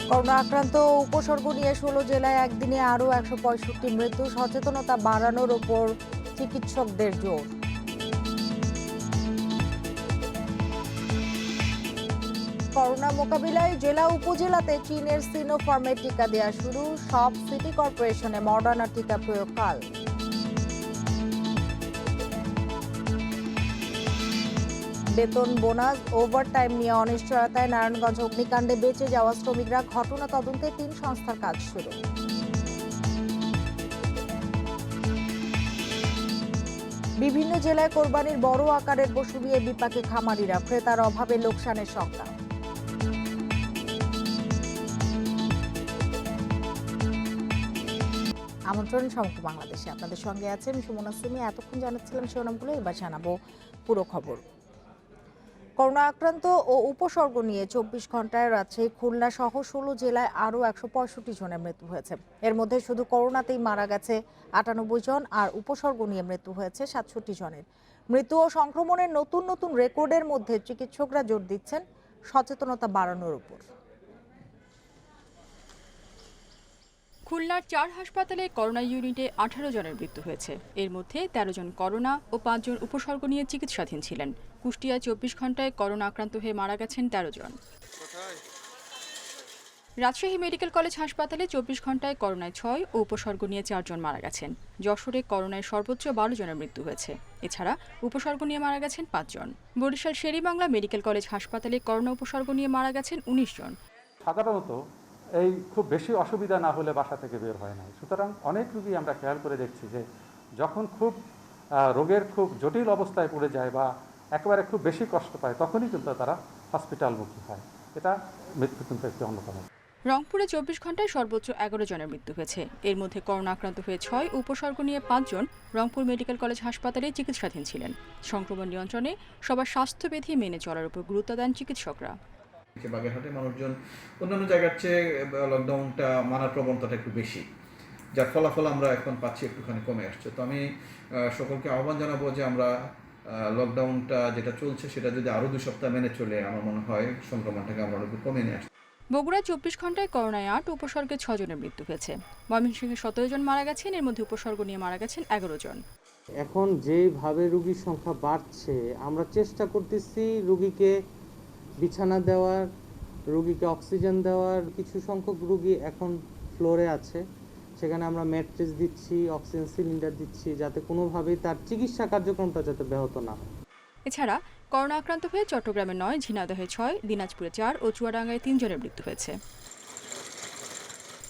Corona আক্রান্ত ও উপসর্গ নিয়ে ১৬ জেলায় একদিনে আরও ১৬৫ মৃত্যু, সচেতনতা বাড়ানোর ওপর চিকিৎসকদের জোর। করোনা মোকাবিলায় জেলা উপজেলাতে চীনের সিনোফার্মের টিকা দেওয়া শুরু, সব সিটি কর্পোরেশনে মডার্না টিকা প্রয়োগ কাল। বেতন, বোনাস, ওভারটাইম নিয়ে অনিশ্চয়তায় নারায়ণগঞ্জ অগ্নিকাণ্ডে বেঁচে যাওয়া শ্রমিকরা, ঘটনা তদন্তে ৩ সংস্থার কাজ শুরু। বিভিন্ন জেলায় কোরবানির বড় আকারের পশু নিয়ে বিপাকে খামারিরা, ক্রেতার অভাবে লোকসানের শঙ্কা। আমন্ত্রণ সমগ্র বাংলাদেশে, আপনাদের সঙ্গে আছে আমি সুমনা সিমি। এতক্ষণ জানাচ্ছিলাম শিরোনামগুলো, এবার জানাবো পুরো খবর। করোনা আক্রান্ত ও উপসর্গ নিয়ে ২৪ ঘন্টায় রাজশাহী, খুলনা সহ ১৬ জেলায় আরও ১৬৫ জনের মৃত্যু হয়েছে। এর মধ্যে শুধু করোনাতেই মারা গেছে ৯৮ জন, আর উপসর্গ নিয়ে মৃত্যু হয়েছে ৬৭ জনের। মৃত্যু ও সংক্রমণের নতুন নতুন রেকর্ডের মধ্যে চিকিৎসকরা জোর দিচ্ছেন সচেতনতা বাড়ানোর উপর। খুলনার ৪ হাসপাতালে করোনা ইউনিটে ১৮ জনের মৃত্যু হয়েছে। এর মধ্যে ১৩ জন করোনা ও ৫ জন উপসর্গ নিয়ে চিকিৎসাধীন ছিলেন। কুষ্টিয়ায় ২৪ ঘন্টায় করোনা আক্রান্ত হয়ে মারা গেছেন ১৩ জন। রাজশাহী মেডিকেল কলেজ হাসপাতালে ২৪ ঘন্টায় করোনায় ৬ ও উপসর্গ নিয়ে ৪ জন মারা গেছেন। যশোরে করোনায় সর্বোচ্চ ১২ জনের মৃত্যু হয়েছে। এছাড়া উপসর্গ নিয়ে মারা গেছেন ৫ জন। বরিশাল শের-ই-বাংলা মেডিকেল কলেজ হাসপাতালে করোনা উপসর্গ নিয়ে মারা গেছেন ১৯ জন। সাধারণত এই খুব বেশি অসুবিধা না হলে বাসা থেকে বের হয় না। সুতরাং অনেক রোগী আমরা খেয়াল করে দেখছি যে যখন খুব রোগের খুব জটিল অবস্থায় পড়ে যায় বা একেবারে খুব বেশি কষ্ট পায়, তখনই কিন্তু তারা হসপিটালমুখী হয়। এটা মৃত্যু কিন্তু একটি অন্যতম। রংপুরে ২৪ ঘন্টায় সর্বোচ্চ ১১ জনের মৃত্যু হয়েছে। এর মধ্যে করোনা আক্রান্ত হয়ে ৬, উপসর্গ নিয়ে ৫ জন রংপুর মেডিকেল কলেজ হাসপাতালে চিকিৎসাধীন ছিলেন। সংক্রমণ নিয়ন্ত্রণে সবার স্বাস্থ্যবিধি মেনে চলার উপর গুরুত্ব দেন চিকিৎসকরা। বাগেরহাটে মানুষজন অন্যান্য জায়গার চেয়ে লকডাউনটা মানার প্রবণতাটা একটু বেশি, যার ফলাফল আমরা এখন পাচ্ছি একটুখানি কমে আসছে। তো আমি সকলকে আহ্বান জানাবো যে আমরা লকডাউনটা যেটা চলছে সেটা যদি আরও ২ সপ্তাহ মেনে চলে, আমার মনে হয় সংক্রমণটাকে আমরা একটু কমিয়ে নিয়ে আসতে। বগুড়ায় ২৪ ঘন্টায় করোনায় ৮, উপসর্গে ৬ জনের মৃত্যু হয়েছে। ময়মনসিংহে ১৭ জন মারা গেছেন, এর মধ্যে উপসর্গ নিয়ে মারা গেছেন ১১ জন। এখন যেভাবে রোগীর সংখ্যা বাড়ছে, আমরা চেষ্টা করতেছি রোগীকে বিছানা দেওয়ার, রোগীকে অক্সিজেন দেওয়ার। কিছু সংখ্যক রোগী এখন ফ্লোরে আছে, সেখানে আমরা ম্যাট্রেস দিচ্ছি, অক্সিজেন সিলিন্ডার দিচ্ছি, যাতে কোনোভাবেই তার চিকিৎসা কার্যক্রমটা যাতে ব্যাহত না হয়। এছাড়া করোনা আক্রান্ত হয়ে চট্টগ্রামে ৯, ঝিনাইদহে ৬, দিনাজপুরে ৪ ও চুয়াডাঙ্গায় ৩ জনের মৃত্যু হয়েছে।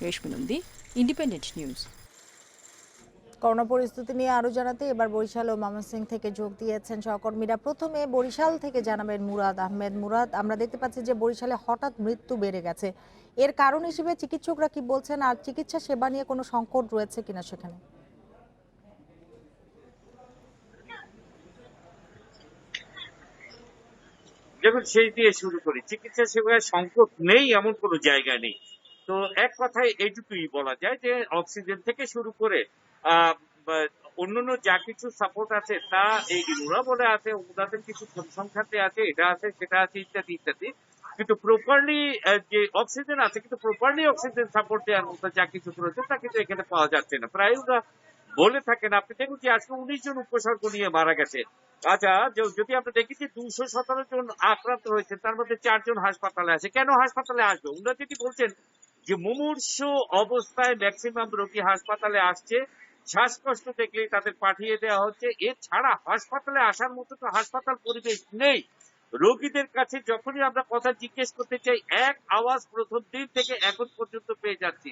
রেশমি নন্দী, ইন্ডিপেন্ডেন্ট নিউজ। করোনা পরিস্থিতি নিয়ে আরো জানাতে এবার বরিশাল ও ময়মনসিংহ থেকে যোগ দিয়েছেন সহকর্মীরা। প্রথমে বরিশাল থেকে জানাবেন মুরাদ আহমেদ। মুরাদ, আমরা দেখতে পাচ্ছি যে বরিশালে হঠাৎ মৃত্যু বেড়ে গেছে, এর কারণ হিসেবে চিকিৎসকরা কি বলছেন, আর চিকিৎসা সেবা নিয়ে কোনো সংকট রয়েছে কিনা সেখানে? দেখুন, সেই দিয়ে শুরু করি। চিকিৎসা সেবায় সংকট নেই এমন কোনো জায়গা নেই। তো এক কথায় এইটুকুই বলা যায় যে অক্সিজেন থেকে শুরু করে অন্যান্য যা কিছু সাপোর্ট আছে তা এই ওরা বলে আছে, ওনাদের কিছু পরিসংখ্যাতে আছে, এটা আছে সেটা আছে ইত্যাদি ইত্যাদি, কিন্তু প্রপারলি যে অক্সিজেন আছে, কিন্তু প্রপারলি অক্সিজেন সাপোর্ট দেওয়ার মতো যা কিছু প্রয়োজন তা কিন্তু এখানে পাওয়া যাচ্ছে না। প্রায় ওরা বলে থাকেন, আপনি দেখুন যে আজকে ১৯ জন উপসর্গ নিয়ে মারা গেছে। আচ্ছা, যদি আমরা দেখি যে ২১৭ জন আক্রান্ত হয়েছে, তার মধ্যে ৪ জন হাসপাতালে আছে। কেন হাসপাতালে আসবে? ওনারা যেটি বলছেন যে মুমূর্ষু অবস্থায় ম্যাক্সিমাম রোগী হাসপাতালে আসছে, শ্বাসকষ্ট দেখলেই তাদের পাঠিয়ে দেওয়া হচ্ছে। এছাড়া হাসপাতালে আসার মতো তো হাসপাতাল পরিবেশ নেই। রোগীদের কাছে যখনই আমরা কথা জিজ্ঞেস করতে চাই, এক আওয়াজ প্রথম দিন থেকে এখন পর্যন্ত পেয়ে যাচ্ছি।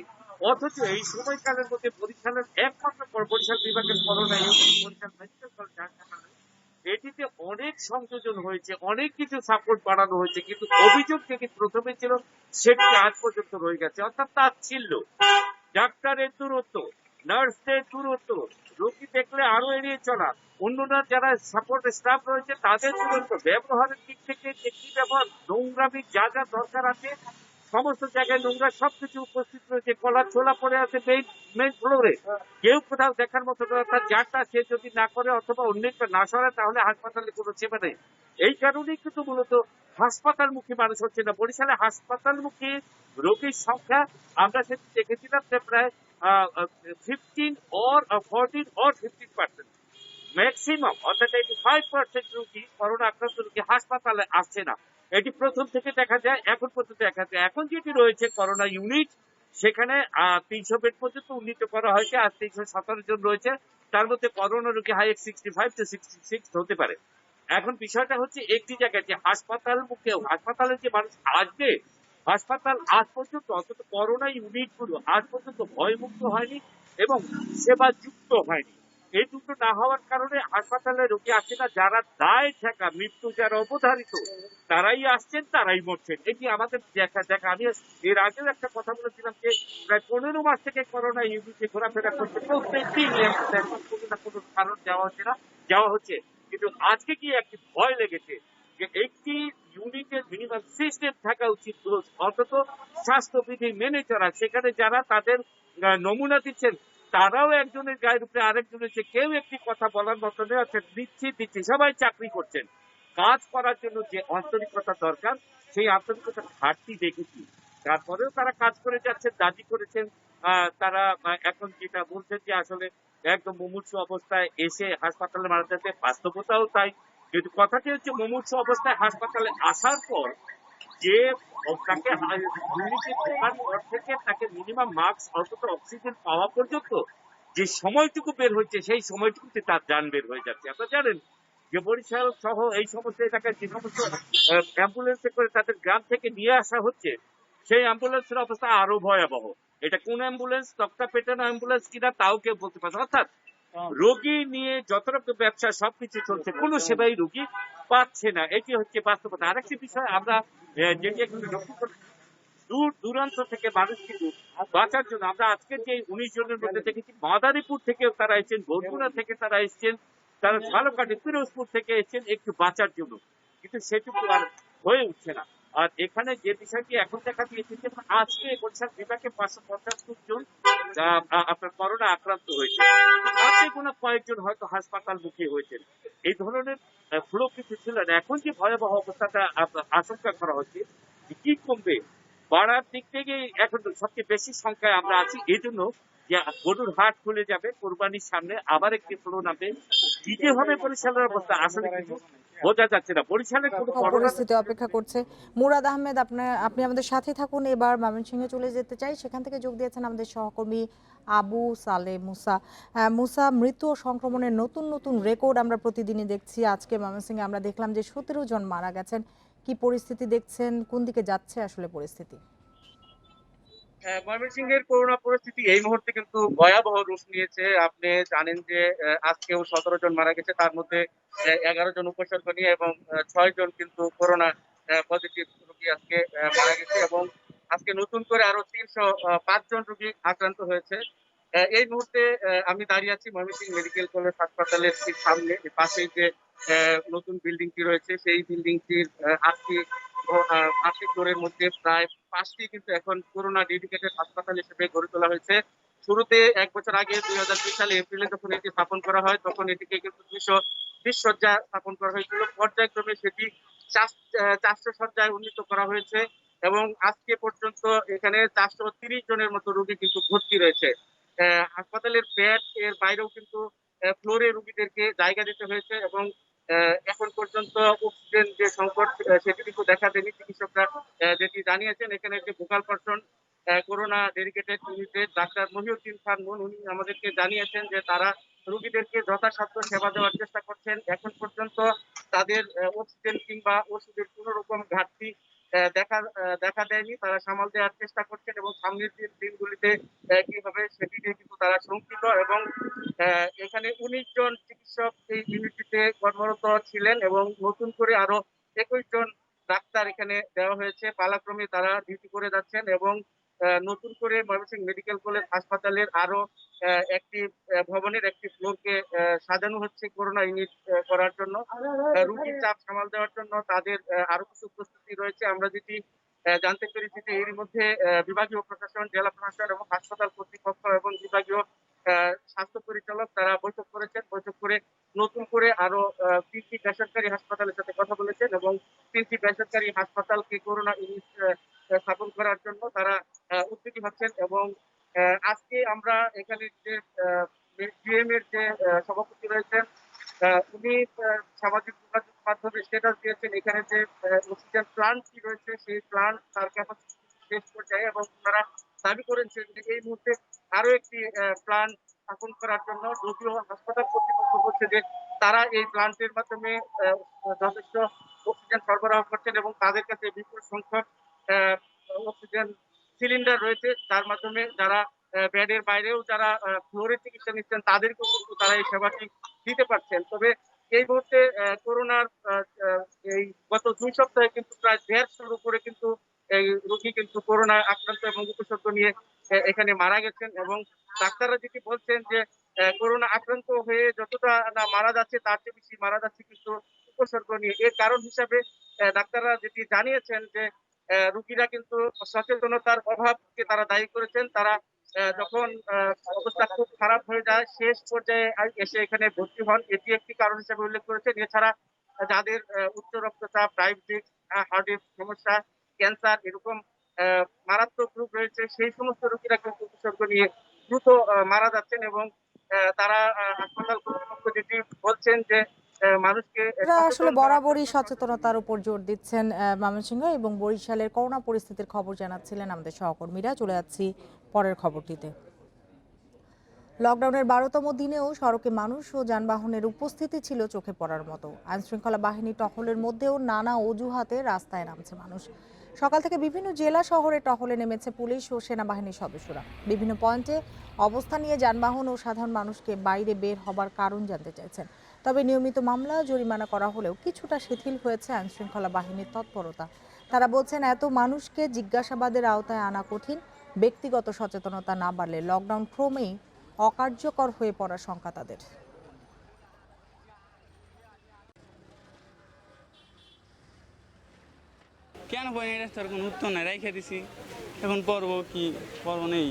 অথচ এই সময়কালের মধ্যে বরিশালের একমাত্র বরিশাল বিভাগের corona unit, Barishal medical college হাসপাতালে এটিতে অনেক সংযোজন হয়েছে, অনেক কিছু সাপোর্ট বাড়ানো হয়েছে, কিন্তু অভিযোগ যেটি প্রথমে ছিল সেটি আজ পর্যন্ত রয়ে গেছে। অর্থাৎ তাচ্ছিল্য, ডাক্তারের দূরত্ব, নার্সদের দূরত্ব, রোগী দেখলে আরো এড়িয়ে চলা, অন্যরা যারা সাপোর্ট স্টাফ রয়েছে তাদের দূরত্ব, ব্যবহারের দিক থেকে যে কি ব্যবহার, নোংরামি যা যা দরকার আছে সমস্ত জায়গায় নোংরা সবকিছু উপস্থিত রয়েছে, কলার ছোলা পড়ে আছে মেইন ফ্লোরে, কেউ কোথাও দেখার মতো নয়। তার যারটা সে যদি না করে অথবা অন্যটা না সরায় তাহলে হাসপাতালে কোনো সেবা নেই। এই কারণেই কিন্তু মূলত হাসপাতালমুখী মানুষ হচ্ছে না। বরিশালে হাসপাতালমুখী রোগীর সংখ্যা আমরা সেটি দেখেছিলাম যে প্রায় 15 or 14 or 15%, ম্যাক্সিমাম অর্থাৎ 85% রোগী, করোনা আক্রান্ত রোগী হাসপাতালে আসছে না। এটি প্রথম থেকে দেখা যায়, এখন পর্যন্ত দেখা যায়। এখন যেটি রয়েছে করোনা ইউনিট, সেখানে 300 বেড পর্যন্ত উন্নীত করা হয়েছে। আর 317 জন রয়েছে, তার মধ্যে করোনা রোগী হাই 65 to 66 হতে পারে। এখন বিষয়টা হচ্ছে একটি জায়গায় যে হাসপাতালের যে মানুষ আসবে, হাসপাতাল আজ পর্যন্ত অন্তত করোনা ইউনিটগুলো আজ পর্যন্ত ভয়মুক্ত হয়নি এবং সেবাযুক্ত হয়নি। এই দুটো না হওয়ার কারণে হাসপাতালে রোগী আসছে না। যারা দায় ঠেকা মৃত্যু যারা অবধারিত তারাই আসছেন, তারাই মরছেন। এটি আমাদের দেখা। আমি এর আগেও একটা কথা বলেছিলাম যে প্রায় 15 মাস থেকে করোনা ইউনিটে ঘোরাফেরা করছে, প্রত্যেক দিন কোনো না কোনো কারণ যাওয়া হচ্ছে। কিন্তু আজকে কি একটি ভয় লেগেছে যে একটি ইউনিটের মিনিমাম সিস্টেম থাকা উচিত, অন্তত স্বাস্থ্যবিধি মেনে চলা। সেখানে যারা তাদের নমুনা দিচ্ছেন তারাও একজনের গায়ের উপরে আরেকজনের যে কেউ একটি কথা বলার মতো নেই। অর্থাৎ দিচ্ছি সবাই চাকরি করছেন। কাজ করার জন্য যে আন্তরিকতা দরকার সেই আন্তরিকতার ঘাটতি দেখেছি। তারপরেও তারা কাজ করে যাচ্ছেন, দাবি করেছেন। তারা এখন যেটা বলছেন যে আসলে একদম মুমূর্ষু অবস্থায় এসে হাসপাতালে মারা যাচ্ছে, বাস্তবতাও তাই। কিন্তু কথাটি হচ্ছে মুমূর্ষু অবস্থায় হাসপাতালে আসার পর যে তাকে ইউনিটে ঢোকার পর থেকে তাকে মিনিমাম মাস্ক অন্তত অক্সিজেন পাওয়া পর্যন্ত যে সময়টুকু বের হচ্ছে, সেই সময়টুকুতে তার যান বের হয়ে যাচ্ছে। আপনারা জানেন যে বরিশাল সহ এই সমস্ত এলাকায় যে সমস্ত অ্যাম্বুলেন্সে করে তাদের গ্রাম থেকে নিয়ে আসা হচ্ছে, সেই অ্যাম্বুলেন্সের অবস্থা আরো ভয়াবহ। এটা কোন অ্যাম্বুলেন্স, তক্তা পেটানো অ্যাম্বুলেন্স কিনা তাও কেউ বলতে পারে না। অর্থাৎ রোগী নিয়ে যত রকম ব্যবসা সবকিছু চলছে, কোনো সেবাই রোগী পাচ্ছে না। এটি হচ্ছে বাস্তবতা। আরেকটি বিষয় আমরা যেটি একটু লক্ষ্য করি, দূর দূরান্ত থেকে মানুষ কিন্তু বাঁচার জন্য, আমরা আজকে যে 19 জনের মধ্যে দেখেছি মাদারীপুর থেকেও তারা এসেছেন, বরগুনা থেকে তারা এসেছেন, তারা ঝালকাঠি পিরোজপুর থেকে এসেছেন একটু বাঁচার জন্য। কিন্তু সেটুকু আর হয়ে উঠছে না। আর এখানে যে বিষয়টি এখন দেখা দিয়েছে যে আজকে বরিশাল বিভাগে 575 জন আপনার করোনা আক্রান্ত হয়েছে। আজকে কোনো কয়েকজন হয়তো হাসপাতাল মুখী হয়েছেন। এই ধরনের ফ্লো কিছু ছিল না। এখন যে ভয়াবহ অবস্থাটা আশঙ্কা করা হচ্ছে যে কি কমবে, বাড়ার দিক থেকে এখন সবচেয়ে বেশি সংখ্যায় আমরা আছি। এই জন্য যে গরুর হাট খুলে যাবে কোরবানির সামনে, আবার একটি ফ্লো নামবে। কি যে হবে বরিশালের অবস্থা আসলে কিছু বোঝা যাচ্ছে না। বরিশালের কোনো পরিস্থিতি অপেক্ষা করছে। মুরাদ আহমেদ, আপনি আমাদের সাথে থাকুন। এবার ময়মনসিংহে চলে যেতে চাই, সেখান থেকে যোগ দিয়েছেন আমাদের সহকর্মী আবু সালে মুসা। মুসা, মৃত্যু ও সংক্রমণের নতুন রেকর্ড আমরা প্রতিদিনই দেখছি। আজকে ময়মনসিংহে আমরা দেখলাম যে 17 জন মারা গেছেন। কি পরিস্থিতি দেখছেন, কোন দিকে যাচ্ছে আসলে পরিস্থিতি? ময়মনসিংহের করোনা পরিস্থিতি এই মুহূর্তে কিন্তু ভয়াবহ রূপ নিয়েছে। আপনি জানেন যে আজকেও 17 জন মারা গেছে, তার মধ্যে 11 জন উপসর্গ নিয়ে এবং 6 জন কিন্তু করোনা পজিটিভ রোগী আজকে মারা গেছে এবং আজকে নতুন করে আরো 305 জন রোগী আক্রান্ত হয়েছে। এই মুহূর্তে আমি দাঁড়িয়ে আছি ময়মনসিংহ মেডিকেল কলেজ হাসপাতালের ঠিক সামনে। পাশেই যে নতুন বিল্ডিংটি রয়েছে সেই বিল্ডিংটির 8টি ফ্লোরের মধ্যে প্রায় 5টি কিন্তু এখন করোনা ডেডিকেটেড হাসপাতাল হিসেবে গড়ে তোলা হয়েছে। শুরুতে 1 বছর আগে 2020 সালে এপ্রিলে যখন এটি স্থাপন করা হয় তখন এটিকে কিন্তু 220 শয্যা স্থাপন করা হয়েছিল। পর্যায়ক্রমে সেটি 400 শয্যায় উন্নীত করা হয়েছে এবং আজকে পর্যন্ত এখানে 430 জনের মতো রোগী কিন্তু ভর্তি রয়েছে। হাসপাতালের বেড এর বাইরেও কিন্তু ফ্লোরে রোগীদেরকে জায়গা দিতে হয়েছে এবং এখন পর্যন্ত অক্সিজেন যে সংকট সেটি কিন্তু দেখা দেয়নি। চিকিৎসকরা যেটি জানিয়েছেন, এখানে যে ভোকাল পারসন করোনা ডেডিকেটেড ইউনিটের ডাক্তার মহিউদ্দিন খান মুন, উনি আমাদেরকে জানিয়েছেন যে তারা রোগীদেরকে যথাসাধ্য সেবা দেওয়ার চেষ্টা করছেন। এখন পর্যন্ত তাদের অক্সিজেন কিংবা ওষুধের কোন রকম ঘাটতি দেখা দেয়নি। তারা সামাল দেওয়ার চেষ্টা করছেন এবং সামনের দিনগুলিতে কি হবে সেটি নিয়ে কিন্তু তারা শঙ্কিত এবং এখানে 19 জন চিকিৎসক এই ইউনিটিতে কর্মরত ছিলেন এবং নতুন করে আরো 21 জন ডাক্তার এখানে দেওয়া হয়েছে। পালাক্রমে তারা ডিউটি করে যাচ্ছেন এবং নতুন করে ময়মনসিংহ মেডিকেল কলেজ হাসপাতালের আরো একটি ভবনের একটি ফ্লোরকে সাজানো হচ্ছে করোনা ইউনিট করার জন্য। রোগীর চাপ সামাল দেওয়ার জন্য তাদের আরো কিছু প্রস্তুতি রয়েছে। আমরা যেটি জানতে পেরেছি যে এর মধ্যে বিভাগীয় প্রশাসন, জেলা প্রশাসন এবং হাসপাতাল কর্তৃপক্ষ এবং বিভাগীয় স্বাস্থ্য পরিচালক তারা বৈঠক করেছেন। বৈঠক করে নতুন করে আরো ৩টি বেসরকারি হাসপাতালের সাথে কথা বলেছেন এবং ৩টি বেসরকারি হাসপাতালকে করোনা ইউনিট স্থাপন করার জন্য তারা উদ্যোগী হচ্ছেন। এবং আজকে আমরা এখানে যে জিএম এর যে সভাপতি রয়েছেন উনি সামাজিক যোগাযোগ মাধ্যমে স্ট্যাটাস দিয়েছেন এখানে যে অক্সিজেন প্লান্টটি রয়েছে সেই প্লান্ট তার ক্যাপাসিটি শেষ পর্যায়ে, এবং তারা দাবি করেছেন যে এই মুহূর্তে আরো একটি প্লান্ট স্থাপন করার জন্য, যদিও হাসপাতাল কর্তৃপক্ষ বলছে যে তারা এই প্লান্টের মাধ্যমে যথেষ্ট অক্সিজেন সরবরাহ করছেন এবং তাদের কাছে বিপুল সংখ্যক অক্সিজেন সিলিন্ডার রয়েছে, যার মাধ্যমে যারা বেডের বাইরেও যারা ফ্লোরে চিকিৎসা নিচ্ছেন তাদেরকেও কিন্তু তারা এই সেবাটি দিতে পারছেন। তবে এই মুহূর্তে করোনার এই গত 2 সপ্তাহে কিন্তু প্রায় 150 উপরে কিন্তু এই রোগী কিন্তু করোনা আক্রান্ত এবং উপসর্গ নিয়ে এখানে মারা গেছেন। এবং ডাক্তাররা যেটি বলছেন যে করোনা আক্রান্ত হয়ে যতটা না মারা যাচ্ছে তার চেয়ে বেশি মারা যাচ্ছে কিন্তু উপসর্গ নিয়ে। এর কারণ হিসাবে ডাক্তাররা যেটি জানিয়েছেন যে রোগীরা কিন্তু সচেতনতার অভাবকে তারা দায়ী করেছেন। তারা যখন অবস্থা খুব খারাপ হয়ে যায় শেষ পর্যায়ে এসে এখানে ভর্তি হন, এটি একটি কারণ হিসেবে উল্লেখ করেছেন। এছাড়া যাদের উচ্চ রক্তচাপ, ডায়াবেটিস, হার্টের সমস্যা, ক্যান্সার এরকম মারাত্মক রোগ রয়েছে সেই সমস্ত রোগীরা কিন্তু উপসর্গ নিয়ে দ্রুত মারা যাচ্ছেন। এবং তারা হাসপাতাল কর্তৃপক্ষ যেটি বলছেন যে মানুষকে এরা আসলে বরাবরই সচেতনতার উপর জোর দিচ্ছেন ময়মনসিংহ এবং বরিশালের করোনা পরিস্থিতির খবর জানাচ্ছিলেন আমাদের সহকর্মীরা। চলে যাচ্ছি পরের খবরটিতে। লকডাউনের 12তম দিনেও সড়কে মানুষ ও যানবাহনের উপস্থিতি ছিল চোখে পড়ার মতো। আইনশৃঙ্খলা বাহিনী টহলের মধ্যেও নানা অজুহাতে রাস্তায় নামছে মানুষ। সকাল থেকে বিভিন্ন জেলা শহরে টহলে নেমেছে পুলিশ ও সেনাবাহিনীর সদস্যরা। বিভিন্ন পয়েন্টে অবস্থান নিয়ে যানবাহন ও সাধারণ মানুষকে বাইরে বের হবার কারণ জানতে চাইছেন। তবে নিয়মিত মামলা জরিমানা করা হলেও কিছুটা শিথিল হয়েছে আইনশৃঙ্খলা বাহিনীর তৎপরতা। তারা বলছেন এত মানুষকে জিজ্ঞাসাবাদের আওতায় আনা কঠিন। ব্যক্তিগত সচেতনতা না বাড়লে লকডাউন ক্রমেই অকার্যকর হয়ে পড়ার শঙ্কা তাদের। কেন পাই না রাস্তার কোনো উত্তর নাই, রেখে দিছি, এখন পড়বো কি পড়বো নেই।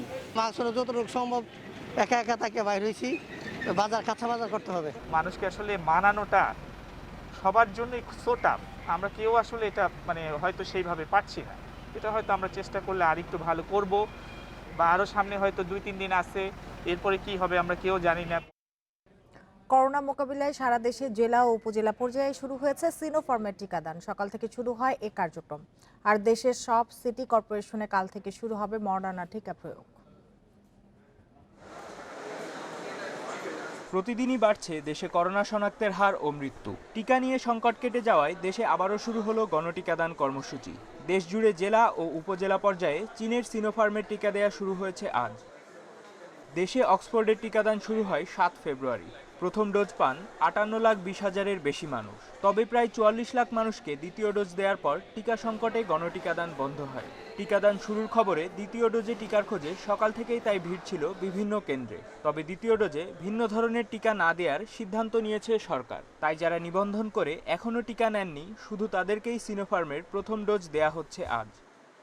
আসলে যতটুকু সম্ভব একা একা তাকে বাইর হয়েছি, বাজার কাঁচা বাজার করতে হবে। মানুষকে আসলে মানানোটা সবার জন্যই সো টাফ। আমরা কেউ আসলে এটা হয়তো সেইভাবে পারছি না। এটা হয়তো আমরা চেষ্টা করলে আর একটু ভালো করব, বা আরও সামনে হয়তো 2-3 দিন আছে, এরপরে কি হবে আমরা কেউ জানি না। করোনা মোকাবিলায় সারা দেশে জেলা ও উপজেলা পর্যায়ে শুরু হয়েছে সিনোফার্মের টিকাদান। সকাল থেকে শুরু হয় এ কার্যক্রম। আর দেশের সব সিটি কর্পোরেশনে কাল থেকে শুরু হবে মডার্না টিকা প্রয়োগ। প্রতিদিনই বাড়ছে দেশে করোনা শনাক্তের হার ও মৃত্যু। টিকা নিয়ে সংকট কেটে যাওয়ায় দেশে আবারও শুরু হলো গণটিকাদান কর্মসূচি। দেশ জুড়ে জেলা ও উপজেলা পর্যায়ে চীনের সিনোফার্মের টিকা দেয়া শুরু হয়েছে আজ। দেশে অক্সফোর্ডের টিকাদান শুরু হয় 7 ফেব্রুয়ারি। প্রথম ডোজ পান 58,20,000-এর বেশি মানুষ। তবে প্রায় 44 লাখ মানুষকে দ্বিতীয় ডোজ দেওয়ার পর টিকা সংকটে গণটিকাদান বন্ধ হয়। টিকাদান শুরুর খবরে দ্বিতীয় ডোজে টিকার খোঁজে সকাল থেকেই তাই ভিড় ছিল বিভিন্ন কেন্দ্রে। তবে দ্বিতীয় ডোজে ভিন্ন ধরনের টিকা না দেওয়ার সিদ্ধান্ত নিয়েছে সরকার। তাই যারা নিবন্ধন করে এখনও টিকা নেননি, শুধু তাদেরকেই সিনোফার্মের প্রথম ডোজ দেয়া হচ্ছে আজ।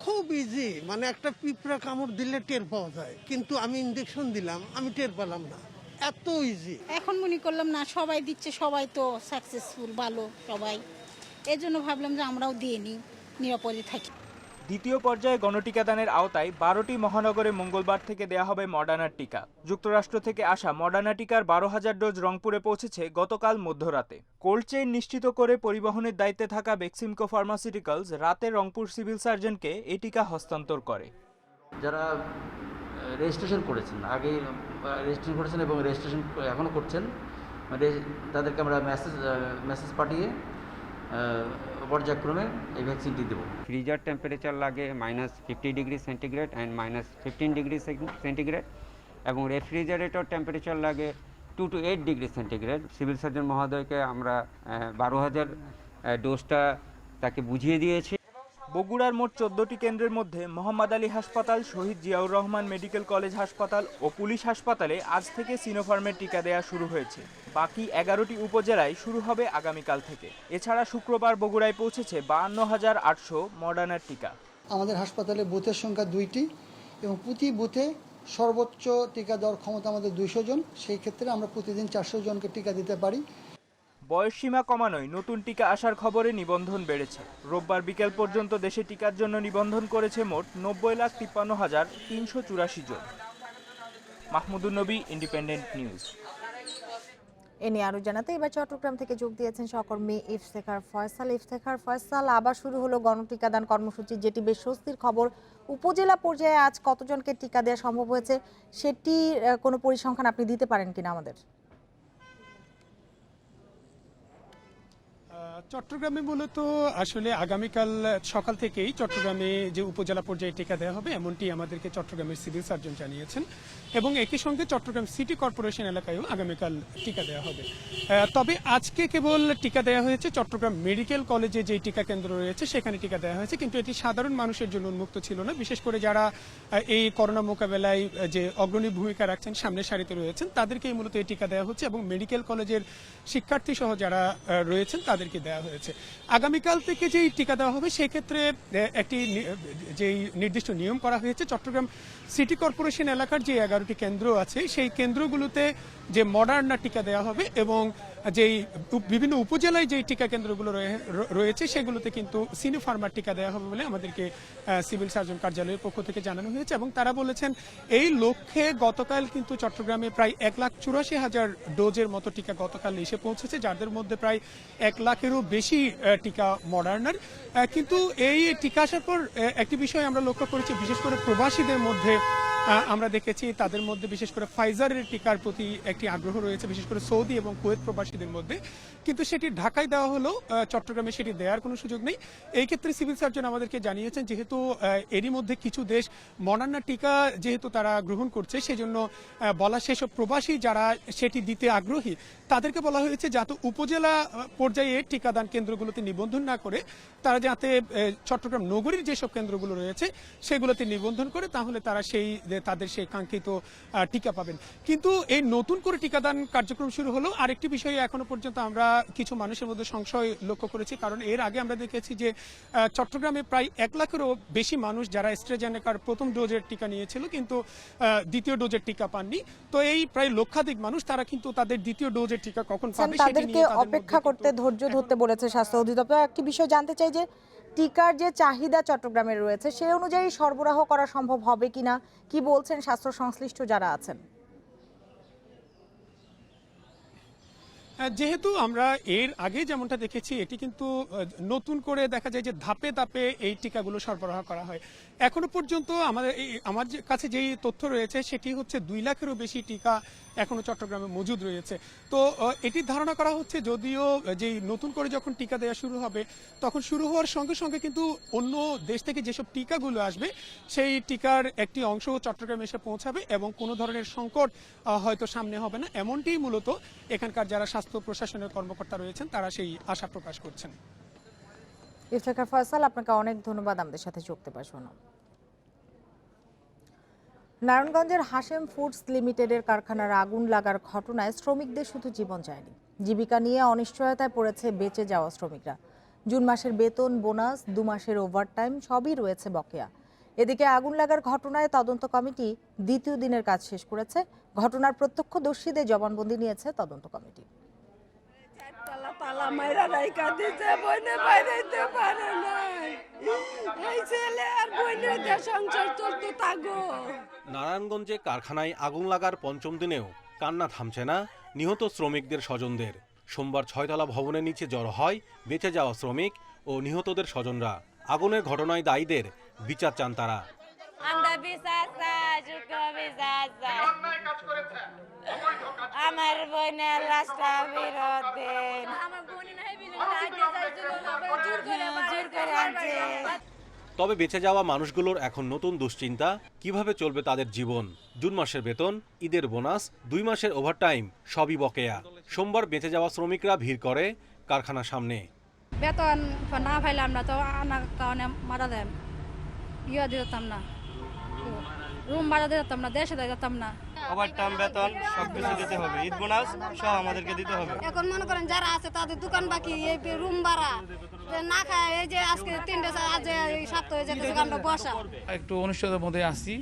খুব ইজি, একটা পিঁপড়া কামড় দিলে টের পাওয়া যায়, কিন্তু আমি ইনজেকশন দিলাম, আমি টের পেলাম না। এত ইজি। এখন মনে করলাম না সবাই দিচ্ছে, সবাই তো সাকসেসফুল, ভালো সবাই, এজন্য ভাবলাম যে আমরাও দিয়ে নিই, নিরাপদে থাকি। দ্বিতীয় পর্যায়ে গণটিকাদানের আওতায় 12টি মহানগরে মঙ্গলবার থেকে দেয়া হবে মডার্নার টিকা। যুক্তরাষ্ট্র থেকে আসা মডার্না টিকার 12,000 ডোজ রংপুরে পৌঁছেছে গতকাল মধ্যরাতে। কোল্ড চেইন নিশ্চিত করে পরিবহনের দায়িত্বে থাকা বেক্সিমকো ফার্মাসিউটিক্যালস রাতে রংপুর সিভিল সার্জনকে এই টিকা হস্তান্তর করে। যারা রেজিস্ট্রেশন করেছেন, আগে রেজিস্ট্রেশন করেছেন এবং রেজিস্ট্রেশন এখনও করছেন, তাদেরকে আমরা মেসেজ পাঠিয়ে পর্যায়ক্রমে এই ভ্যাকসিনটি দেবো। ফ্রিজার টেম্পারেচার লাগে -50 degree centigrade and -15 degree centigrade, এবং রেফ্রিজারেটর টেম্পারেচার লাগে 2 to 8 degree centigrade. Civil surgeon মহোদয়কে আমরা 12,000 ডোজটা তাকে বুঝিয়ে দিয়েছি। বগুড়ার মোট 14টি কেন্দ্রের মধ্যে মোহাম্মদ আলী হাসপাতাল, শহীদ জিয়াউর রহমান মেডিকেল কলেজ হাসপাতাল ও পুলিশ হাসপাতালে আজ থেকে সিনোফার্মের টিকা দেয়া শুরু হয়েছে। বাকি 11টি উপজেলায় শুরু হবে আগামীকাল থেকে। এছাড়া শুক্রবার বগুড়ায় পৌঁছেছে 52,800 মডার্নার টিকা। আমাদের হাসপাতালে বুথের সংখ্যা 2টি এবং প্রতি বুথে সর্বোচ্চ টিকা দেওয়ার ক্ষমতা আমাদের 200 জন। সেই ক্ষেত্রে আমরা প্রতিদিন 400 জনকে টিকা দিতে পারি। বয়সসীমা কমানোয় নতুন টিকা আসার খবরে নিবন্ধন বেড়েছে। রোববার বিকেল পর্যন্ত দেশে টিকার জন্য নিবন্ধন করেছে মোট 90,53,384 জন। মাহমুদুন নবী, ইন্ডিপেন্ডেন্ট নিউজ। এ নিয়ে আরো জানাতে এবার চট্টগ্রাম থেকে যোগ দিয়েছেন সহকর্মী ইফতেখার ফয়সাল। আবার শুরু হলো গণটিকাদান কর্মসূচি, যেটি বেশ স্বস্তির খবর। উপজেলা পর্যায়ে আজ কতজনকে টিকা দেওয়া সম্ভব হয়েছে, সেটি কোনো পরিসংখ্যান আপনি দিতে পারেন কিনা আমাদের? চট্টগ্রামে মূলত আসলে আগামীকাল সকাল থেকেই চট্টগ্রামে যে উপজেলা পর্যায়ে টিকা দেওয়া হবে এমনটি আমাদেরকে চট্টগ্রামের সিভিল সার্জন জানিয়েছেন এবং একই সঙ্গে চট্টগ্রাম সিটি কর্পোরেশন এলাকায়ও আগামীকাল টিকা দেওয়া হবে। তবে আজকে কেবল টিকা দেওয়া হয়েছে চট্টগ্রাম মেডিকেল কলেজে যে টিকা কেন্দ্র রয়েছে সেখানে টিকা দেওয়া হয়েছে, কিন্তু এটি সাধারণ মানুষের জন্য উন্মুক্ত ছিল না। বিশেষ করে যারা এই করোনা মোকাবেলায় যে অগ্রণী ভূমিকা রাখছেন, সামনের সারিতে রয়েছেন, তাদেরকেই মূলত এই টিকা দেওয়া হচ্ছে এবং মেডিকেল কলেজের শিক্ষার্থী সহ যারা রয়েছেন তাদেরকে দেওয়া হয়েছে। আগামীকাল থেকে যেই টিকা দেওয়া হবে সেক্ষেত্রে একটি যেই নির্দিষ্ট নিয়ম করা হয়েছে, চট্টগ্রাম সিটি কর্পোরেশন এলাকার যে 11টি কেন্দ্র আছে সেই কেন্দ্রগুলোতে যে মডার্না টিকা দেওয়া হবে এবং যেই বিভিন্ন উপজেলায় যেই টিকা কেন্দ্রগুলো রয়েছে সেগুলোতে কিন্তু সিনোফার্মার টিকা দেওয়া হবে বলে আমাদেরকে সিভিল সার্জন কার্যালয়ের পক্ষ থেকে জানানো হয়েছে এবং তারা বলেছেন এই লক্ষ্যে গতকাল কিন্তু চট্টগ্রামে প্রায় 1,84,000 ডোজের মতো টিকা গতকাল এসে পৌঁছেছে, যাদের মধ্যে প্রায় 1 লাখেরও বেশি টিকা মডার্নার। কিন্তু এই টিকা আসার পর একটি বিষয় আমরা লক্ষ্য করেছি, বিশেষ করে প্রবাসীদের মধ্যে আমরা দেখেছি তাদের মধ্যে বিশেষ করে ফাইজারের টিকার প্রতি একটি আগ্রহ রয়েছে, বিশেষ করে সৌদি এবং কুয়েত প্রবাসীদের মধ্যে, কিন্তু সেটি ঢাকায় দেওয়া হলো, চট্টগ্রামে সেটি দেওয়ার কোনো সুযোগ নেই। এই ক্ষেত্রে সিভিল সার্জন আমাদেরকে জানিয়েছেন যেহেতু এরই মধ্যে কিছু দেশ মডার্না টিকা যেহেতু তারা গ্রহণ করছে, সেজন্য বলা সেসব প্রবাসী যারা সেটি দিতে আগ্রহী তাদেরকে বলা হয়েছে যাতে উপজেলা পর্যায়ে টিকাদান কেন্দ্রগুলোতে নিবন্ধন না করে তারা যাতে চট্টগ্রাম নগরীর যেসব কেন্দ্রগুলো রয়েছে সেগুলোতে নিবন্ধন করে, তাহলে তারা তাদের সেই কাঙ্ক্ষিত টিকা পাবেন। কিন্তু এই নতুন করে টিকাদান কার্যক্রম শুরু হলো, আরেকটি বিষয়ে এখনো পর্যন্ত আমরা কিছু মানুষের মধ্যে সংশয় লক্ষ্য করেছি, কারণ এর আগে আমরা দেখেছি যে চট্টগ্রামে প্রায় 1 লাখেরও বেশি মানুষ যারা অ্যাস্ট্রাজেনেকার প্রথম ডোজের টিকা নিয়েছিল কিন্তু দ্বিতীয় ডোজের টিকা পাননি। তো এই প্রায় লক্ষাধিক মানুষ তারা কিন্তু তাদের দ্বিতীয় ডোজের টিকা কখন পাবে তাদেরকে অপেক্ষা করতে, ধৈর্য ধরতে বলেছে স্বাস্থ্য অধিদপ্তর। একটি বিষয় জানতে চাই যে টিকার যে চাহিদা চট্টগ্রামে রয়েছে সেই অনুযায়ী সরবরাহ করা সম্ভব হবে কিনা, কি বলছেন স্বাস্থ্য সংশ্লিষ্ট যারা আছেন? যেহেতু আমরা এর আগে যেমনটা দেখেছি এটি কিন্তু নতুন করে দেখা যায় যে ধাপে ধাপে এই টিকাগুলো সরবরাহ করা হয়। এখনো পর্যন্ত আমার কাছে যেই তথ্য রয়েছে সেটি হচ্ছে 2 লাখেরও বেশি টিকা এখনো চট্টগ্রামে মজুদ রয়েছে। তো এটির ধারণা করা হচ্ছে যদিও যেই নতুন করে যখন টিকা দেওয়া শুরু হবে তখন শুরু হওয়ার সঙ্গে সঙ্গে কিন্তু অন্য দেশ থেকে যেসব টিকাগুলো আসবে সেই টিকার একটি অংশ চট্টগ্রামে এসে পৌঁছাবে এবং কোনো ধরনের সংকট হয়তো সামনে হবে না, এমনটি মূলত এখানকার যারা স্বাস্থ্য প্রশাসনের কর্মকর্তা রয়েছেন তারা সেই আশা প্রকাশ করছেন। ইফতেখার ফয়সাল, আপনাকে অনেক ধন্যবাদ আমাদের সাথে যুক্ত হওয়ার জন্য। নারায়ণগঞ্জের হাশেম ফুডস লিমিটেডের কারখানার আগুন লাগার ঘটনায় শ্রমিকদের শুধু জীবন যায়নি, জীবিকা নিয়ে অনিশ্চয়তায় পড়েছে বেঁচে যাওয়া শ্রমিকরা। জুন মাসের বেতন, বোনাস, 2 মাসের ওভারটাইম সবই রয়েছে বকেয়া। এদিকে আগুন লাগার ঘটনায় তদন্ত কমিটি 2য় দিনের কাজ শেষ করেছে। ঘটনার প্রত্যক্ষদর্শীদের জবানবন্দি নিয়েছে তদন্ত কমিটি। নারায়ণগঞ্জে কারখানায় আগুন লাগার 5ম দিনেও কান্না থামছে না নিহত শ্রমিকদের স্বজনদের। সোমবার 6তলা ভবনের নিচে জড়ো হয় বেঁচে যাওয়া শ্রমিক ও নিহতদের স্বজনরা। আগুনের ঘটনায় দায়ীদের বিচার চান তারা। আমার বোনের লাশটা ফেরত দেন। তবে বেঁচে যাওয়া মানুষগুলোর এখন নতুন দুশ্চিন্তা, কিভাবে চলবে তাদের জীবন। জুন মাসের বেতন, ঈদের বোনাস, 2 মাসের ওভারটাইম সবই বকেয়া। সোমবার বেঁচে যাওয়া শ্রমিকরা ভিড় করে কারখানার সামনে। বেতন না পাইলে আমরা তো আনার কারণে মারা দেন দিতাম না, রুম ভাড়া দিতাম না, দেশে যেতাম না। ওভারটাইম বেতন সবকিছু দিতে হবে, ঈদ বোনাস সব আমাদেরকে দিতে হবে। এখন মনে করেন যারা আছে তাদের দোকান বাকি, এই রুম ভাড়া না খায়, এই যে আজকে 3টা আজ এই সপ্তাহ হয়ে যেতেছে দোকানটা বসা। একটু অনিশ্চয়তার মধ্যে আসছি,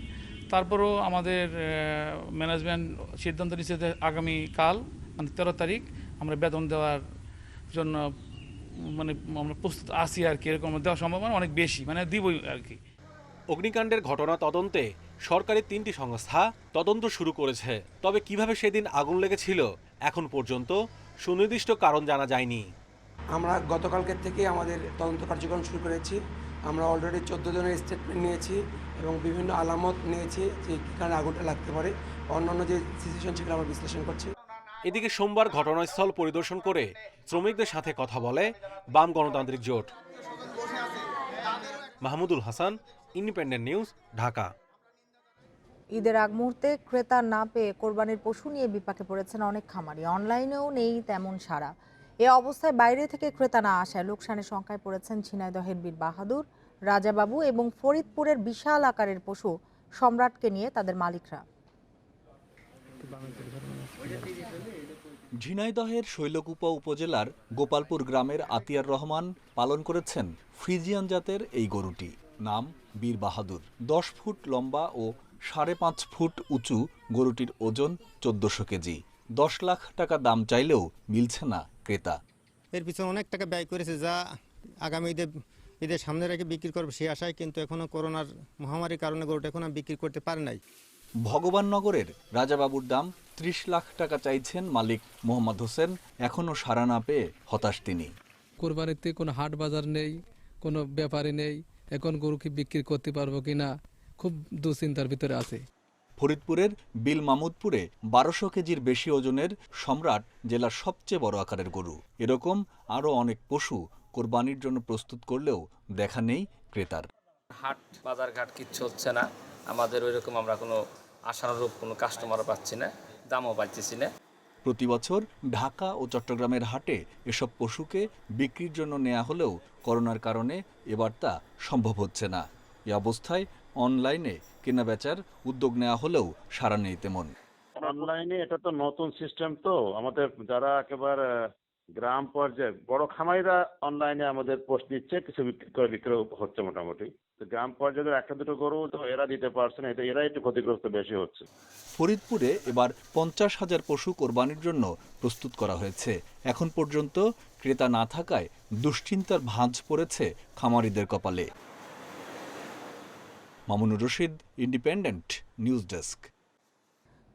তারপরেও আমাদের ম্যানেজমেন্ট সিদ্ধান্ত নিচ্ছে যে আগামীকাল মানে 13 তারিখ আমরা বেতন দেওয়ার জন্য মানে আমরা প্রস্তুত আছি আর কি। এরকম দেওয়ার সম্ভাবনা অনেক বেশি, মানে দিবই আর কি। অগ্নিকাণ্ডের ঘটনা তদন্তে সরকারি 3টি সংস্থা তদন্ত শুরু করেছে। তবে কিভাবে সেদিন আগুন লেগেছিল এখন পর্যন্ত সুনির্দিষ্ট কারণ জানা যায়নি। আমরা গতকালকের থেকে আমাদের তদন্ত কার্যক্রম শুরু করেছি। আমরা অলরেডি 14 জনের স্টেটমেন্ট নিয়েছি এবং বিভিন্ন আলামত নিয়েছি যে কী কারণে আগুনটা লাগতে পারে। অন্যান্য যে সিচুয়েশন সেগুলো আমরা বিশ্লেষণ করছি। এদিকে সোমবার ঘটনাস্থল পরিদর্শন করে শ্রমিকদের সাথে কথা বলে বাম গণতান্ত্রিক জোট। Mahmudul Hasan, independent news, Dhaka. ঈদের আগ মুহূর্তে ক্রেতা না পেয়ে কোরবানির পশু নিয়ে বিপাকে পড়েছেন অনেক খামারি। অনলাইনেও নেই তেমন সাড়া। এ অবস্থায় বাইরে থেকে ক্রেতা না আসায় লোকসানের শঙ্কায় পড়েছেন ঝিনাইদহের বীর বাহাদুর, রাজাবাবু এবং ফরিদপুরের বিশাল আকারের পশু সম্রাটকে নিয়ে তাদের মালিকরা। ঝিনাইদহের শৈলকুপা উপজেলার গোপালপুর গ্রামের আতিয়ার রহমান পালন করেছেন ফ্রিজিয়ান জাতের এই গরুটি। নাম বীর বাহাদুর। 10 ফুট লম্বা ও 5.5 ফুট উঁচু গরুটির ওজন 1400 কেজি। 10 লাখ টাকা দাম চাইলেও মিলছে না ক্রেতা। এর পিছনে অনেক টাকা ব্যয় করেছে, যা আগামী ঈদের সামনে রেখে বিক্রি করবে সে আশায়, কিন্তু এখনো করোনার মহামারীর কারণে গরুটা এখন বিক্রি করতে পারে নাই। ভগবাননগরের রাজাবাবুর দাম 30 লাখ টাকা চাইছেন মালিক মোহাম্মদ হোসেন। এখনও সাড়া না পেয়ে হতাশ তিনি। কোরবানিতে কোনো হাট বাজার নেই, কোনো ব্যাপারী নেই, এখন গরুকে বিক্রি করতে পারবো কিনা খুব দুশ্চিন্তার ভিতরে আছে। ফরিদপুরের বিল মামুদপুরে 1200 কেজির বেশি ওজনের সম্রাট জেলার সবচেয়ে বড় আকারের গরু। এরকম আরও অনেক পশু কোরবানির জন্য প্রস্তুত করলেও দেখা নেই ক্রেতার। হাট বাজার ঘাট কিচ্ছু হচ্ছে না আমাদের, ওইরকম আমরা কোনো আশানুরূপ কোনো কাস্টমার পাচ্ছি না, দামও পাচ্ছি না। প্রতি বছর ঢাকা ও চট্টগ্রামের হাটে এসব পশুকে বিক্রির জন্য নেওয়া হলেও করোনার কারণে এবার তা সম্ভব হচ্ছে না। এ অবস্থায় অনলাইনে কেনাবেচার উদ্যোগ নেওয়া হলেও সাড়া নেই তেমন। অনলাইনে এটা তো নতুন সিস্টেম, তো আমাদের যারা একেবারে গ্রাম পর্যায়ে বড় খামারিরা অনলাইনে আমাদের পোস্ট দিচ্ছে, কিছু বিক্রি হচ্ছে মোটামুটি। গ্রাম পর্যায়ে একটা দুটো গরু তো এরা দিতে পারছে না, এরা একটু ক্ষতিগ্রস্ত বেশি হচ্ছে। ফরিদপুরে এবার 50,000 পশু কোরবানির জন্য প্রস্তুত করা হয়েছে। এখন পর্যন্ত ক্রেতা না থাকায় দুশ্চিন্তার ভাঁজ পড়েছে খামারিদের কপালে। Mamunur Rashid, independent news desk.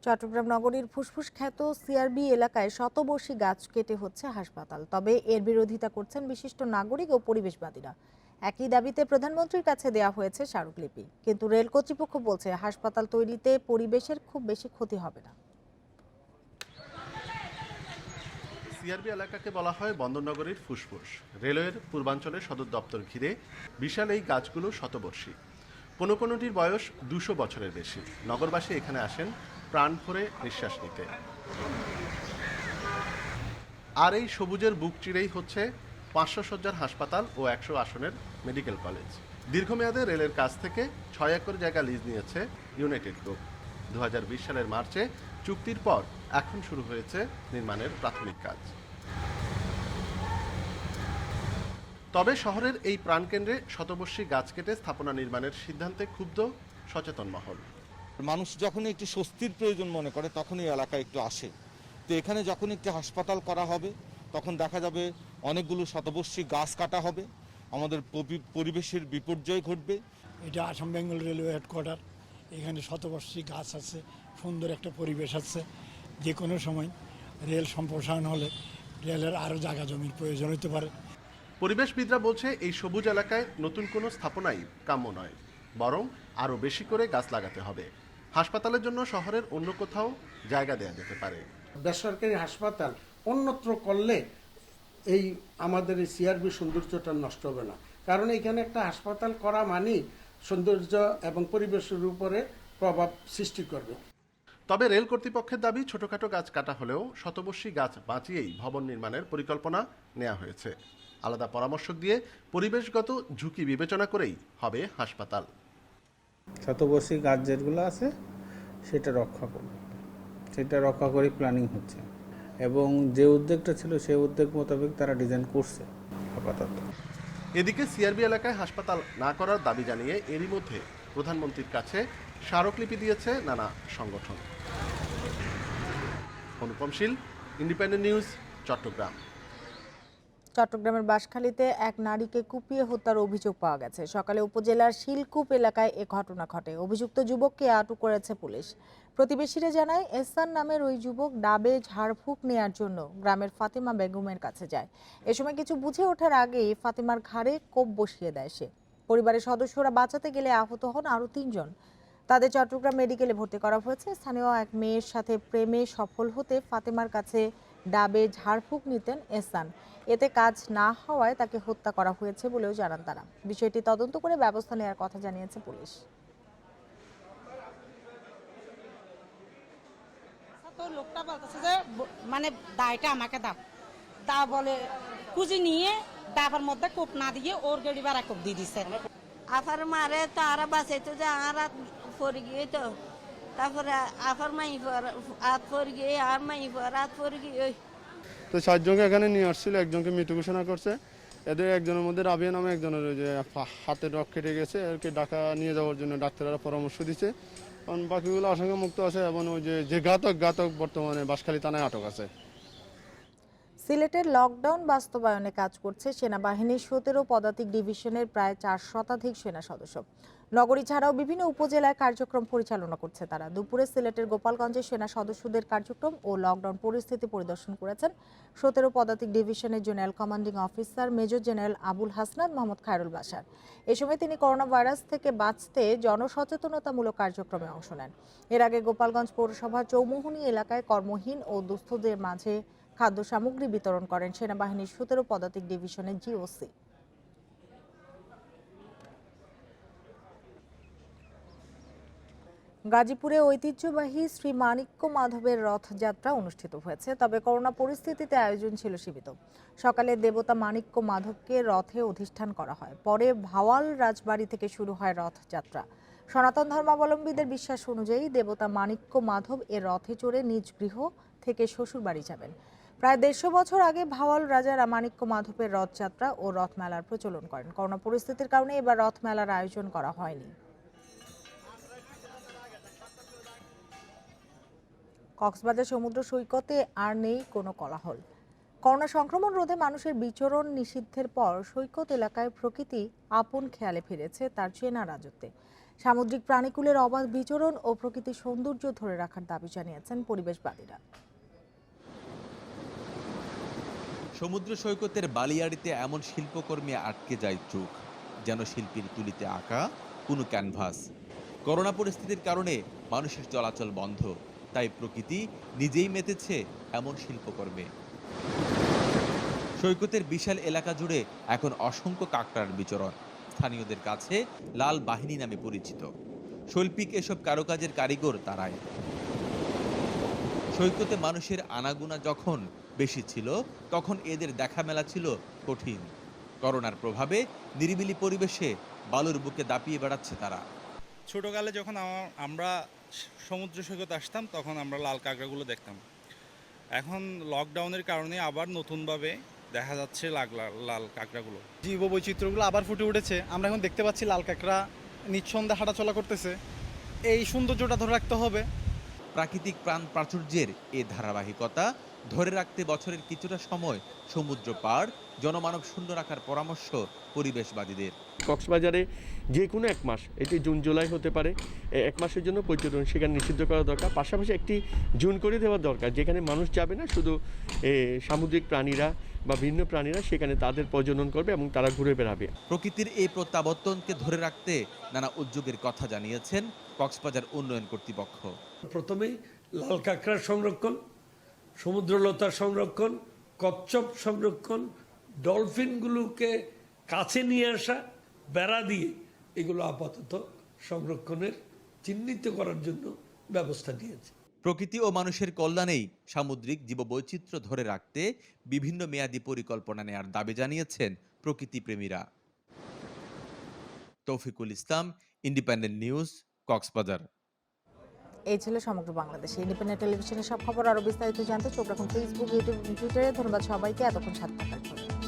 Chattogram নগরীর ফুসফুস খ্যাত সিআরবি এলাকায় শতবর্ষী গাছ কেটে হচ্ছে হাসপাতাল। তবে এর বিরোধিতা করছেন বিশিষ্ট নাগরিক ও পরিবেশবাদীরা। একই দাবিতে প্রধানমন্ত্রীর কাছে দেওয়া হয়েছে স্মারকলিপি। কিন্তু রেল কর্তৃপক্ষ বলছে হাসপাতাল তৈরিতে পরিবেশের খুব বেশি ক্ষতি হবে না। সিআরবি এলাকাকে বলা হয় বন্দরনগরীর ফুসফুস। রেলওয়ের পূর্বাঞ্চলের সদর দপ্তর ঘিরে বিশাল এই গাছগুলো শতবর্ষী। কোনোটির বয়স 200 বছরের বেশি। নগরবাসী এখানে আসেন প্রাণ ভরে নিঃশ্বাস নিতে। আর এই সবুজের বুক চিরেই হচ্ছে 500 শয্যার হাসপাতাল ও 100 আসনের মেডিকেল কলেজ। দীর্ঘমেয়াদে রেলের কাছ থেকে 6 একর জায়গা লিজ নিয়েছে ইউনাইটেড গ্রুপ। 2020 সালের মার্চে চুক্তির পর এখন শুরু হয়েছে নির্মাণের প্রাথমিক কাজ। তবে শহরের এই প্রাণকেন্দ্রে শতবর্ষী গাছ কেটে স্থাপনা নির্মাণের সিদ্ধান্তে ক্ষুব্ধ সচেতন মহল। মানুষ যখন একটি স্বস্তির প্রয়োজন মনে করে তখনই এলাকায় একটু আসে। তো এখানে যখন একটি হাসপাতাল করা হবে তখন দেখা যাবে অনেকগুলো শতবর্ষী গাছ কাটা হবে, আমাদের পরিবেশের বিপর্যয় ঘটবে। এটা আসাম বেঙ্গল রেলওয়ে হেডকোয়ার্টার, এখানে শতবর্ষী গাছ আছে, সুন্দর একটা পরিবেশ আছে। যে কোনো সময় রেল সম্প্রসারণ হলে রেলের আরও জায়গা জমির প্রয়োজন হতে পারে। পরিবেশবিদরা বলছে এই সবুজ এলাকায় নতুন কোনো স্থাপনাই কাম্য নয়, বরং আরও বেশি করে গাছ লাগাতে হবে। হাসপাতালের জন্য শহরের অন্য কোথাও জায়গা দেওয়া যেতে পারে। বেসরকারি হাসপাতাল অন্যত্র করলে এই আমাদের এই সিআরবি সৌন্দর্যটা নষ্ট হবে না, কারণ এখানে একটা হাসপাতাল করা মানেই সৌন্দর্য এবং পরিবেশের উপরে প্রভাব সৃষ্টি করবে। তবে রেল কর্তৃপক্ষের দাবি ছোটখাটো গাছ কাটা হলেও শতবর্ষী গাছ বাঁচিয়েই ভবন নির্মাণের পরিকল্পনা নেওয়া হয়েছে। আলাদা পরামর্শক দিয়ে পরিবেশগত ঝুঁকি বিবেচনা করেই হবে হাসপাতাল। শতবর্ষী গাছ যেগুলো আছে সেটা রক্ষা করব, সেটা রক্ষা করে প্ল্যানিং হচ্ছে এবং যে উদ্যোগটা ছিল সেই উদ্যোগ মোতাবেক তারা ডিজাইন করছে আপাতত। এদিকে সিআরবি এলাকায় হাসপাতাল না করার দাবি জানিয়ে এরই মধ্যে প্রধানমন্ত্রীর কাছে স্মারকলিপি দিয়েছে নানা সংগঠন। অনুপম শীল, ইন্ডিপেন্ডেন্ট নিউজ, চট্টগ্রাম। চট্টগ্রামের বাঁশখালীতে এক নারীকে কুপিয়ে হত্যার অভিযোগ পাওয়া গেছে। সকালে উপজেলার শিলকুপ এলাকায় এ ঘটনা ঘটে। অভিযুক্ত যুবককে আটক করেছে পুলিশ। প্রতিবেশীরা জানায়, এহসান নামের ওই যুবক ডাবে ঝাড়ফুঁক নেয়ার জন্য গ্রামের ফাতেমা বেগমের কাছে যায়। এ সময় কিছু বুঝে ওঠার আগেই ফাতেমার ঘাড়ে কোপ বসিয়ে দেয় সে। পরিবারের সদস্যরা বাঁচাতে গেলে আহত হন আরও 3 জন। তাদের চট্টগ্রাম মেডিকেলে ভর্তি করা হয়েছে। স্থানীয় এক মেয়ের সাথে প্রেমে সফল হতে ফাতেমার কাছে ডাবে ঝাড়ফুঁক নিতেন এহসান। এতে কাজ না হওয়ায় তাকে হত্যা করা হয়েছে বলেও জানান তারা। বিষয়টি তদন্ত করে ব্যবস্থা নেওয়ার কথা জানিয়েছে পুলিশ। তো লোকটা বলতেছে যে মানে দায়টা আমাকে দাও, তা বলে খুঁজে নিয়ে ডাবার মধ্যে কোপ না দিয়ে ওর গাড়ি ভাড়া কোপ দিয়ে দিচ্ছে। আফার মারে তো আর বাঁচাইতো যে আর পরে গিয়ে তো, তারপরে আফার মাই হাত পরে গিয়ে আর মাই হাত পরে গিয়ে। তো 7 জনকে এখানে নিয়ে আসছিল, একজনকে মৃত্যু ঘোষণা করছে। এদের একজনের মধ্যে রাবিয়া নামে একজনের যে হাতে রক কেটে গেছে, এরকে ঢাকা নিয়ে যাওয়ার জন্য ডাক্তাররা পরামর্শ দিচ্ছে। কারণ বাকিগুলো আশঙ্কামুক্ত আছে এবং ওই যে ঘাতক বর্তমানে বাঁশখালী থানায় আটক আছে। সিলেটের লকডাউন বাস্তবায়নে কাজ করছে সেনাবাহিনীর 17 পদাতিক ডিভিশনের প্রায় 4 শতাধিক সেনা সদস্য। নগরী ছাড়াও বিভিন্ন উপজেলায় কার্যক্রম পরিচালনা করছে তারা। দুপুরে সিলেটের গোপালগঞ্জে সেনা সদস্যদের কার্যক্রম ও লকডাউন পরিস্থিতি পরিদর্শন করেছেন 17 পদাতিক ডিভিশনের general commanding officer major general Abul Hasnat Mohammad Khairul Bashar. এ সময় তিনি করোনা ভাইরাস থেকে বাঁচতে জনসচেতনতামূলক কার্যক্রমে অংশ নেন। এর আগে গোপালগঞ্জ পৌরসভার চৌমুহনী এলাকায় কর্মহীন ও দুস্থদের মাঝে খাদ্য সামগ্রী বিতরণ করেন সেনাবাহিনীর 17 পদাতিক ডিভিশনের জিওসি। গাজীপুরে ঐতিহ্যবাহী শ্রী মানিক্য মাধবের রথযাত্রা অনুষ্ঠিত হয়েছে, তবে করোনা পরিস্থিতিতে আয়োজন ছিল সীমিত। সকালে দেবতা মানিক্য মাধবকে রথে অধিষ্ঠান করা হয়। পরে ভাওয়াল রাজবাড়ি থেকে শুরু হয় রথযাত্রা। সনাতন ধর্মাবলম্বীদের বিশ্বাস অনুযায়ী দেবতা মানিক্য মাধব এর রথে চড়ে নিজ গৃহ থেকে শ্বশুর বাড়ি যাবেন। প্রায় 150 বছর আগে ভাওয়াল রাজা মানিক্য মাধবের রথযাত্রা ও রথমেলার প্রচলন করেন। করোনা পরিস্থিতির কারণে এবার রথমেলার আয়োজন করা হয়নি। কক্সবাজার সমুদ্র সৈকতে আর নেই কোনো কোলাহল। করোনা সংক্রমণ রোধে মানুষের বিচরণ নিষিদ্ধের পর সৈকত এলাকায় প্রকৃতি আপন খেয়ালে ফিরেছে তার চেনা রাজত্বে। সামুদ্রিক প্রাণীকুলের অবাধ বিচরণ ও প্রকৃতির সৌন্দর্য ধরে রাখার দাবি জানিয়েছেন পরিবেশবাদীরা। সমুদ্র সৈকতের বালিয়াড়িতে এমন শিল্পকর্মে আটকে যায় চোখ, যেন শিল্পীর তুলিতে আঁকা কোনো ক্যানভাস। করোনা পরিস্থিতির কারণে মানুষের চলাচল বন্ধ, তাই প্রকৃতি নিজেই মেতেছে এমন শিল্পকর্মে। সৈকতের বিশাল এলাকা জুড়ে এখন অসংখ্য কাঁকড়ার বিচরণ। স্থানীয়দের কাছে লাল বাহিনী নামে পরিচিত। শৈল্পিক এসব কারুকাজের কারিগর তারাই। সৈকতে মানুষের আনাগোনা যখন বেশি ছিল, তখন এদের দেখা মেলা ছিল কঠিন। করোনার প্রভাবে নিরিবিলি পরিবেশে বালুর বুকে দাপিয়ে বেড়াচ্ছে তারা। ছোটকালে যখন আমরা সমুদ্র সৈকত আসতাম, তখন আমরা লাল কাঁকড়াগুলো দেখতাম। এখন লকডাউনের কারণে আবার নতুনভাবে দেখা যাচ্ছে লাল কাঁকড়াগুলো। জীববৈচিত্র্যগুলো আবার ফুটে উঠেছে। আমরা এখন দেখতে পাচ্ছি লাল কাঁকড়া নিঃসন্দেহে হাঁটাচলা করতেছে। এই সৌন্দর্যটা ধরে রাখতে হবে। প্রাকৃতিক প্রাণ প্রাচুর্যের এ ধারাবাহিকতা ধরে রাখতে বছরের কিছুটা সময় সমুদ্র পাড় জনমানব শূন্য রাখার পরামর্শ পরিবেশবাদীদের। কক্সবাজারে যে কোনো এক মাস, এটি জুন জুলাই হতে পারে, এক মাসের জন্য পর্যটন সেখানে নিষিদ্ধ করা দরকার। পাশাপাশি একটি জুন করে দেওয়া দরকার, যেখানে মানুষ যাবে না, শুধু সামুদ্রিক প্রাণীরা বা ভিন্ন প্রাণীরা সেখানে তাদের প্রজনন করবে এবং তারা ঘুরে বেড়াবে। প্রকৃতির এই প্রত্যাবর্তনকে ধরে রাখতে নানা উদ্যোগের কথা জানিয়েছেন কক্সবাজার উন্নয়ন কর্তৃপক্ষ। প্রথমেই লাল কাঁকড়ার সংরক্ষণ, সমুদ্রলতার সংরক্ষণ, কচ্ছপ সংরক্ষণ, ডলফিনগুলোকে কাছে নিয়ে আসা, বেড়া দিয়ে এগুলো আপাতত সংরক্ষণের চিহ্নিত করার জন্য ব্যবস্থা নিয়েছে। প্রকৃতি ও মানুষের কল্যাণেই সামুদ্রিক জীববৈচিত্র্য ধরে রাখতে বিভিন্ন মেয়াদী পরিকল্পনা নেয়ার দাবি জানিয়েছেন প্রকৃতিপ্রেমীরা। তৌফিকুল ইসলাম, ইন্ডিপেন্ডেন্ট নিউজ, কক্সবাজার। এই ছিল সমগ্র বাংলাদেশে ইন্ডিপেন্ডেন্ট টেলিভিশনের সব খবর। আরও বিস্তারিত জানতে চোখ রাখুন ফেসবুক, ইউটিউব এবং টুইটারে। ধন্যবাদ সবাইকে এতক্ষণ সাথে থাকার জন্য।